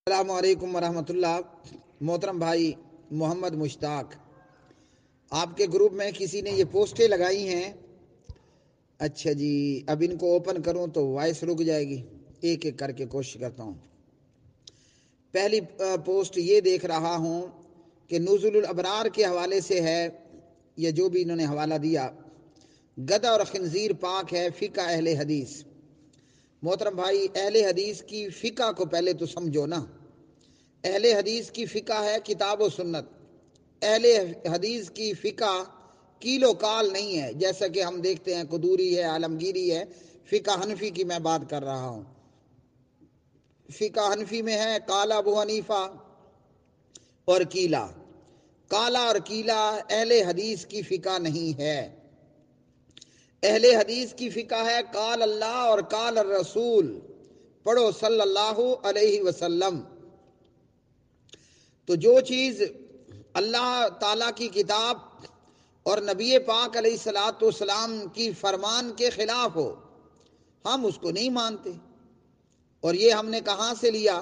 السلام علیکم ورحمۃ اللہ۔ محترم بھائی محمد مشتاق، آپ کے گروپ میں کسی نے یہ پوسٹیں لگائی ہیں۔ اچھا جی، اب ان کو اوپن کروں تو وائس رک جائے گی، ایک ایک کر کے کوشش کرتا ہوں۔ پہلی پوسٹ یہ دیکھ رہا ہوں کہ نزول الابرار کے حوالے سے ہے، یا جو بھی انہوں نے حوالہ دیا، گدھا اور خنزیر پاک ہے، فقہ اہل حدیث۔ محترم بھائی، اہل حدیث کی فقہ کو پہلے تو سمجھو نا۔ اہل حدیث کی فقہ ہے کتاب و سنت۔ اہل حدیث کی فقہ کیلو کال نہیں ہے، جیسا کہ ہم دیکھتے ہیں قدوری ہے، عالمگیری ہے۔ فقہ حنفی کی میں بات کر رہا ہوں۔ فقہ حنفی میں ہے قال ابو حنیفہ اور کیلا۔ کالا اور کیلا اہل حدیث کی فقہ نہیں ہے۔ اہل حدیث کی فقہ ہے قال اللہ اور قال الرسول، پڑھو صلی اللہ علیہ وسلم۔ تو جو چیز اللہ تعالیٰ کی کتاب اور نبی پاک علیہ الصلاۃ والسلام کی فرمان کے خلاف ہو، ہم اس کو نہیں مانتے۔ اور یہ ہم نے کہاں سے لیا؟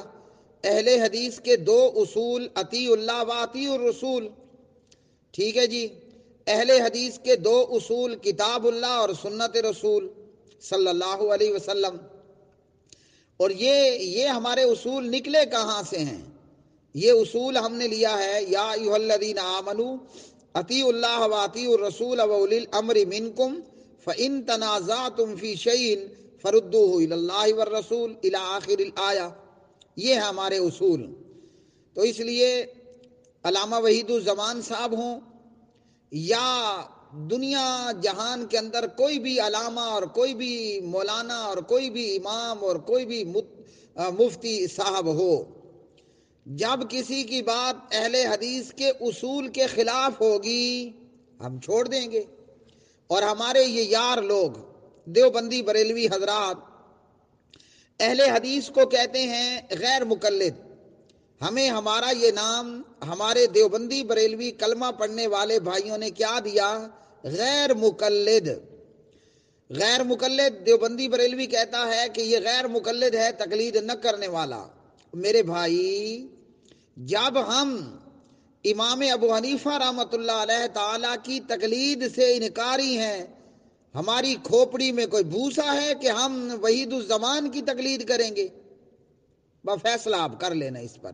اہل حدیث کے دو اصول، اطیع اللہ و اطیع الرسول۔ ٹھیک ہے جی، اہل حدیث کے دو اصول کتاب اللہ اور سنت رسول صلی اللہ علیہ وسلم۔ اور یہ ہمارے اصول نکلے کہاں سے ہیں؟ یہ اصول ہم نے لیا ہے یا ایھا الذین آمنوا اطیعوا اللہ و اطیعوا الرسول و اولی الامر منکم فإن تنازعتم فی شیء فردوہ الی اللہ والرسول الی آخر الآیہ۔ یہ ہے ہمارے اصول۔ تو اس لیے علامہ وحید الزمان صاحب ہوں یا دنیا جہان کے اندر کوئی بھی علامہ اور کوئی بھی مولانا اور کوئی بھی امام اور کوئی بھی مفتی صاحب ہو، جب کسی کی بات اہل حدیث کے اصول کے خلاف ہوگی ہم چھوڑ دیں گے۔ اور ہمارے یہ یار لوگ دیوبندی بریلوی حضرات اہل حدیث کو کہتے ہیں غیر مقلد۔ ہمیں ہمارا یہ نام ہمارے دیوبندی بریلوی کلمہ پڑھنے والے بھائیوں نے کیا دیا؟ غیر مقلد۔ غیر مقلد دیوبندی بریلوی کہتا ہے کہ یہ غیر مقلد ہے، تقلید نہ کرنے والا۔ میرے بھائی، جب ہم امام ابو حنیفہ رحمۃ اللہ علیہ تعالی کی تقلید سے انکاری ہیں، ہماری کھوپڑی میں کوئی بھوسا ہے کہ ہم وحید الزمان کی تقلید کریں گے؟ فیصلہ آپ کر لینا اس پر۔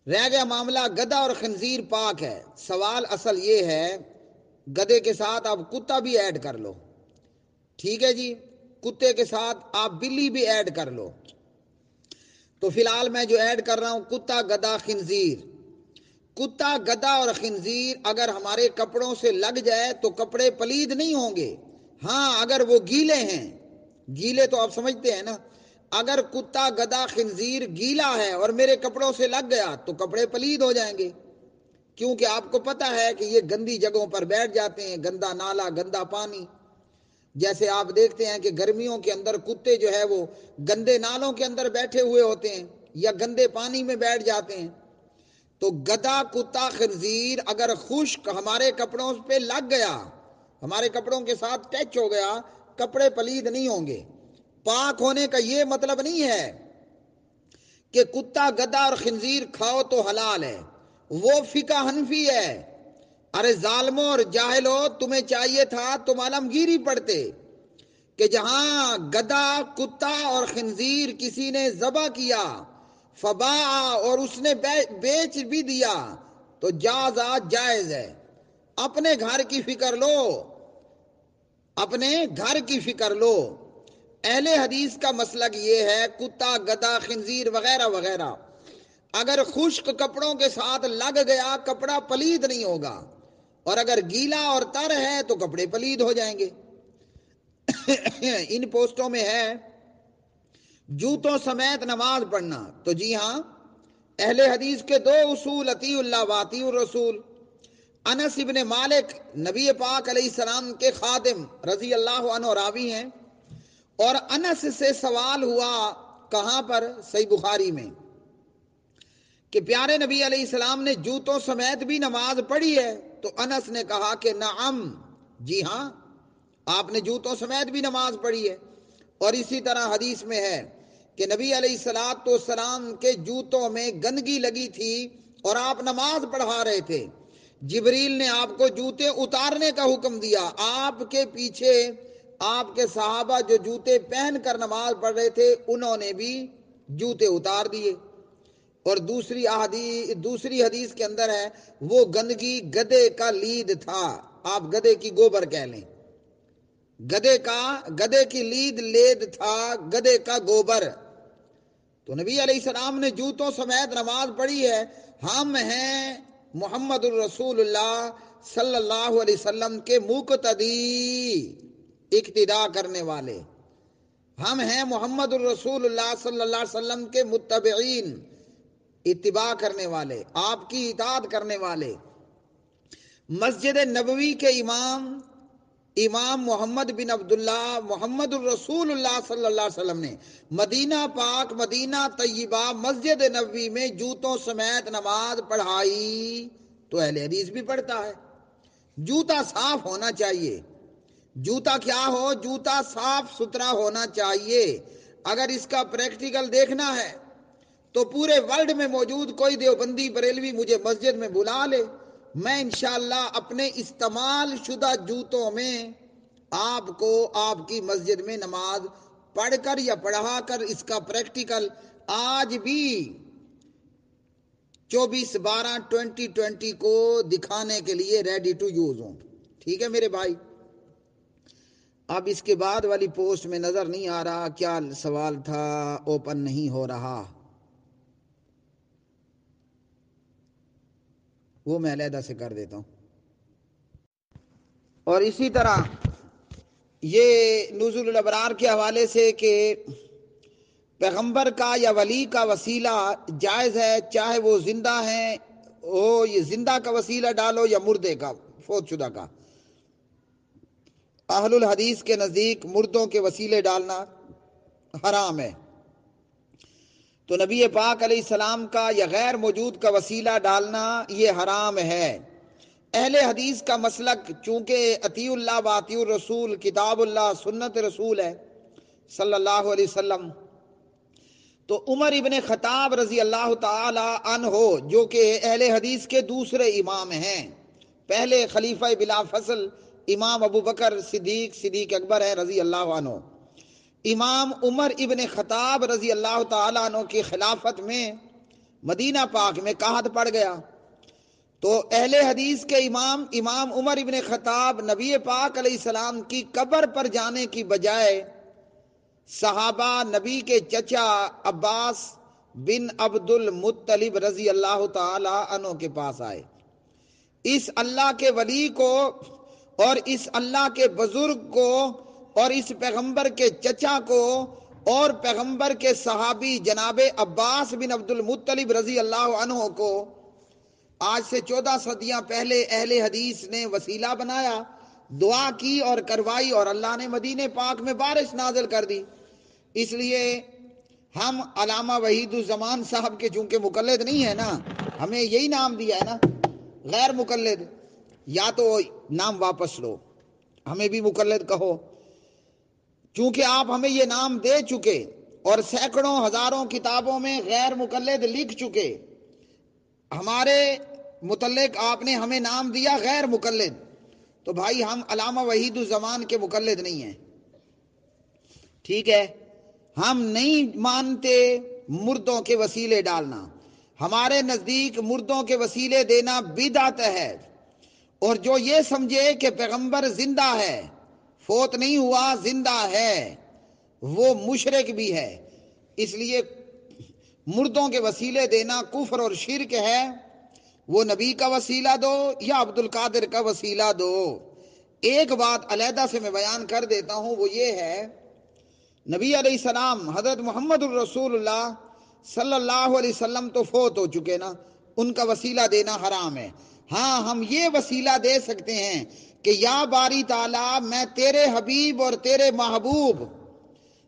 رہ گیا معاملہ گدھا اور خنزیر پاک ہے۔ سوال اصل یہ ہے، گدھے کے ساتھ آپ کتا بھی ایڈ کر لو، ٹھیک ہے جی، کتے کے ساتھ آپ بلی بھی ایڈ کر لو۔ تو فی الحال میں جو ایڈ کر رہا ہوں کتا، گدھا، خنزیر۔ کتا، گدھا اور خنزیر اگر ہمارے کپڑوں سے لگ جائے تو کپڑے پلید نہیں ہوں گے۔ ہاں، اگر وہ گیلے ہیں، گیلے تو آپ سمجھتے ہیں نا، اگر کتا، گدھا، خنزیر گیلا ہے اور میرے کپڑوں سے لگ گیا تو کپڑے پلید ہو جائیں گے، کیونکہ آپ کو پتہ ہے کہ یہ گندی جگہوں پر بیٹھ جاتے ہیں، گندا نالا، گندا پانی۔ جیسے آپ دیکھتے ہیں کہ گرمیوں کے اندر کتے جو ہے وہ گندے نالوں کے اندر بیٹھے ہوئے ہوتے ہیں یا گندے پانی میں بیٹھ جاتے ہیں۔ تو گدھا، کتا، خنزیر اگر خشک ہمارے کپڑوں پہ لگ گیا، ہمارے کپڑوں کے ساتھ ٹچ ہو گیا، کپڑے پلید نہیں ہوں گے۔ پاک ہونے کا یہ مطلب نہیں ہے کہ کتا، گدھا اور خنزیر کھاؤ تو حلال ہے، وہ فقہ حنفی ہے۔ ارے ظالموں اور جاہلو، تمہیں چاہیے تھا تم عالمگیری پڑھتے کہ جہاں گدھا، کتا اور خنزیر کسی نے ذبح کیا، فباع، اور اس نے بیچ بھی دیا، تو جائز ہے۔ اپنے گھر کی فکر لو، اپنے گھر کی فکر لو۔ اہل حدیث کا مسلک یہ ہے، کتا، گدھا، خنزیر وغیرہ وغیرہ اگر خشک کپڑوں کے ساتھ لگ گیا کپڑا پلید نہیں ہوگا، اور اگر گیلا اور تر ہے تو کپڑے پلید ہو جائیں گے۔ ان پوسٹوں میں ہے جوتوں سمیت نماز پڑھنا۔ تو جی ہاں، اہل حدیث کے دو اصول، اطیع اللہ و اطیع الرسول۔ انس ابن مالک نبی پاک علیہ السلام کے خادم رضی اللہ عنہ راوی ہیں، اور انس سے سوال ہوا کہاں پر؟ صحیح بخاری میں، کہ پیارے نبی علیہ السلام نے جوتوں سمیت بھی نماز پڑھی ہے؟ تو انس نے کہا کہ نعم، جی ہاں، آپ نے جوتوں سمیت بھی نماز پڑھی ہے۔ اور اسی طرح حدیث میں ہے کہ کہ نبی علیہ الصلوۃ والسلام کے جوتوں میں گندگی لگی تھی اور آپ نماز پڑھا رہے تھے، جبریل نے آپ کو جوتے اتارنے کا حکم دیا، آپ کے پیچھے آپ کے صحابہ جو جوتے پہن کر نماز پڑھ رہے تھے انہوں نے بھی جوتے اتار دیے۔ اور دوسری حدیث کے اندر ہے وہ گندگی گدھے کا لید تھا، آپ گدھے کی گوبر کہہ لیں، گدھے کی لید تھا، گدھے کا گوبر۔ تو نبی علیہ السلام نے جوتوں سمیت نماز پڑھی ہے۔ ہم ہیں محمد الرسول اللہ صلی اللہ علیہ وسلم کے مقتدی، اقتداء کرنے والے، ہم ہیں محمد الرسول اللہ صلی اللہ علیہ وسلم کے متبعین، اتباع کرنے والے، آپ کی اطاعت کرنے والے۔ مسجد نبوی کے امام محمد بن عبداللہ محمد الرسول اللہ صلی اللہ علیہ وسلم نے مدینہ پاک، مدینہ طیبہ، مسجد نبوی میں جوتوں سمیت نماز پڑھائی۔ تو اہل حدیث بھی پڑھتا ہے۔ جوتا صاف ہونا چاہیے، جوتا کیا ہو؟ جوتا صاف ستھرا ہونا چاہیے۔ اگر اس کا پریکٹیکل دیکھنا ہے تو پورے ورلڈ میں موجود کوئی دیوبندی بریلوی مجھے مسجد میں بلا لے، میں انشاءاللہ اپنے استعمال شدہ جوتوں میں آپ کو آپ کی مسجد میں نماز پڑھ کر یا پڑھا کر اس کا پریکٹیکل آج بھی 24/12/2020 کو دکھانے کے لیے ریڈی ٹو یوز ہوں۔ ٹھیک ہے میرے بھائی؟ اب اس کے بعد والی پوسٹ میں نظر نہیں آ رہا کیا سوال تھا، اوپن نہیں ہو رہا، وہ میں علیحدہ سے کر دیتا ہوں۔ اور اسی طرح یہ نزول الابرار کے حوالے سے کہ پیغمبر کا یا ولی کا وسیلہ جائز ہے، چاہے وہ زندہ ہیں ہو، یہ زندہ کا وسیلہ ڈالو یا مردے کا، فوت شدہ کا۔ اہل الحدیث کے نزدیک مردوں کے وسیلے ڈالنا حرام ہے، تو نبی پاک علیہ السلام کا یا غیر موجود کا وسیلہ ڈالنا یہ حرام ہے۔ اہل حدیث کا مسلک چونکہ اطیع اللہ و اطیع الرسول، کتاب اللہ سنت رسول ہے صلی اللہ علیہ وسلم، تو عمر ابن خطاب رضی اللہ تعالی عنہ جو کہ اہل حدیث کے دوسرے امام ہیں، پہلے خلیفہ بلا فصل امام ابو بکر صدیق اکبر ہے رضی اللہ عنہ، امام عمر ابن خطاب رضی اللہ تعالیٰ عنہ کی خلافت میں مدینہ پاک میں قحط پڑ گیا، تو اہل حدیث کے امام عمر ابن خطاب نبی پاک علیہ السلام کی قبر پر جانے کی بجائے صحابہ نبی کے چچا عباس بن عبد المطلب رضی اللہ تعالی عنہ کے پاس آئے۔ اس اللہ کے ولی کو اور اس اللہ کے بزرگ کو اور اس پیغمبر کے چچا کو اور پیغمبر کے صحابی جناب عباس بن عبد المطلب رضی اللہ عنہ کو آج سے 14 صدیاں پہلے اہل حدیث نے وسیلہ بنایا، دعا کی اور کروائی، اور اللہ نے مدینہ پاک میں بارش نازل کر دی۔ اس لیے ہم علامہ وحید الزمان صاحب کے چونکہ مقلد نہیں ہے نا، ہمیں یہی نام دیا ہے نا غیر مقلد، یا تو نام واپس لو، ہمیں بھی مقلد کہو، چونکہ آپ ہمیں یہ نام دے چکے اور سینکڑوں ہزاروں کتابوں میں غیر مقلد لکھ چکے، ہمارے متعلق آپ نے ہمیں نام دیا غیر مقلد، تو بھائی ہم علامہ وحید الزمان کے مقلد نہیں ہیں، ٹھیک ہے؟ ہم نہیں مانتے مردوں کے وسیلے ڈالنا، ہمارے نزدیک مردوں کے وسیلے دینا بدعت ہے، اور جو یہ سمجھے کہ پیغمبر زندہ ہے، فوت نہیں ہوا، زندہ ہے، وہ مشرک بھی ہے۔ اس لیے مردوں کے وسیلے دینا کفر اور شرک ہے، وہ نبی کا وسیلہ دو یا عبد القادر کا وسیلہ دو۔ ایک بات علیحدہ سے میں بیان کر دیتا ہوں، وہ یہ ہے نبی علیہ السلام حضرت محمد الرسول اللہ صلی اللہ علیہ وسلم تو فوت ہو چکے نا، ان کا وسیلہ دینا حرام ہے۔ ہاں ہم یہ وسیلہ دے سکتے ہیں کہ یا باری تعالیٰ میں تیرے حبیب اور تیرے محبوب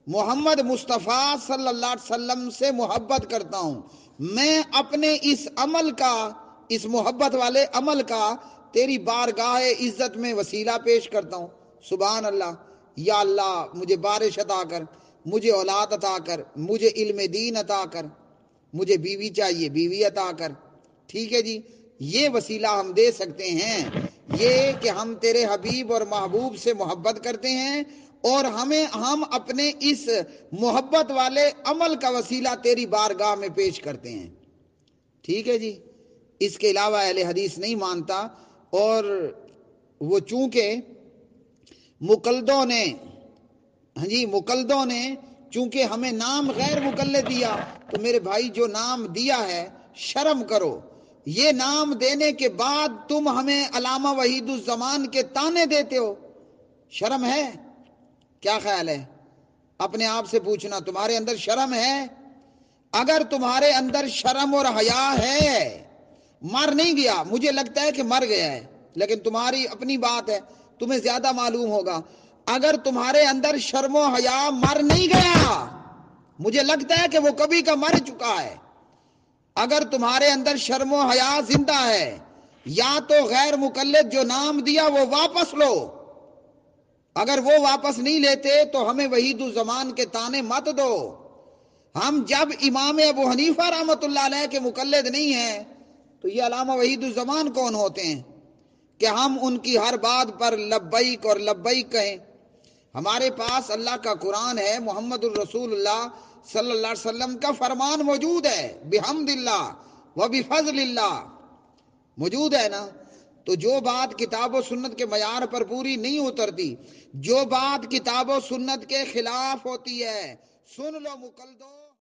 محمد مصطفیٰ صلی اللہ علیہ وسلم سے محبت کرتا ہوں، میں اپنے اس عمل کا، اس محبت والے عمل کا تیری بارگاہ عزت میں وسیلہ پیش کرتا ہوں۔ سبحان اللہ، یا اللہ مجھے بارش عطا کر، مجھے اولاد عطا کر، مجھے علم دین عطا کر، مجھے بیوی چاہیے، بیوی عطا کر. ٹھیک ہے جی، یہ وسیلہ ہم دے سکتے ہیں، یہ کہ ہم تیرے حبیب اور محبوب سے محبت کرتے ہیں اور ہم اپنے اس محبت والے عمل کا وسیلہ تیری بارگاہ میں پیش کرتے ہیں. ٹھیک ہے جی. اس کے علاوہ اہل حدیث نہیں مانتا. اور وہ چونکہ مقلدوں نے چونکہ ہمیں نام غیر مقلد دیا، تو میرے بھائی جو نام دیا ہے شرم کرو. یہ نام دینے کے بعد تم ہمیں علامہ وحید الزمان کے طعنے دیتے ہو، شرم ہے؟ کیا خیال ہے؟ اپنے آپ سے پوچھنا، تمہارے اندر شرم ہے؟ اگر تمہارے اندر شرم اور حیا ہے، مر نہیں گیا، مجھے لگتا ہے کہ مر گیا ہے، لیکن تمہاری اپنی بات ہے، تمہیں زیادہ معلوم ہوگا. اگر تمہارے اندر شرم و حیا مر نہیں گیا، مجھے لگتا ہے کہ وہ کبھی کا مر چکا ہے. اگر تمہارے اندر شرم و حیا زندہ ہے، یا تو غیر مقلد جو نام دیا وہ واپس لو. اگر وہ واپس نہیں لیتے تو ہمیں وحید الزمان کے طعنے مت دو. ہم جب امام ابو حنیفہ رحمۃ اللہ علیہ کے مقلد نہیں ہیں تو یہ علامہ وحید الزمان کون ہوتے ہیں کہ ہم ان کی ہر بات پر لبیک اور لبیک کہیں؟ ہمارے پاس اللہ کا قرآن ہے، محمد الرسول اللہ صلی اللہ علیہ وسلم کا فرمان موجود ہے، بحمد اللہ و بفضل اللہ موجود ہے نا. تو جو بات کتاب و سنت کے معیار پر پوری نہیں اترتی، جو بات کتاب و سنت کے خلاف ہوتی ہے، سن لو مقلدو.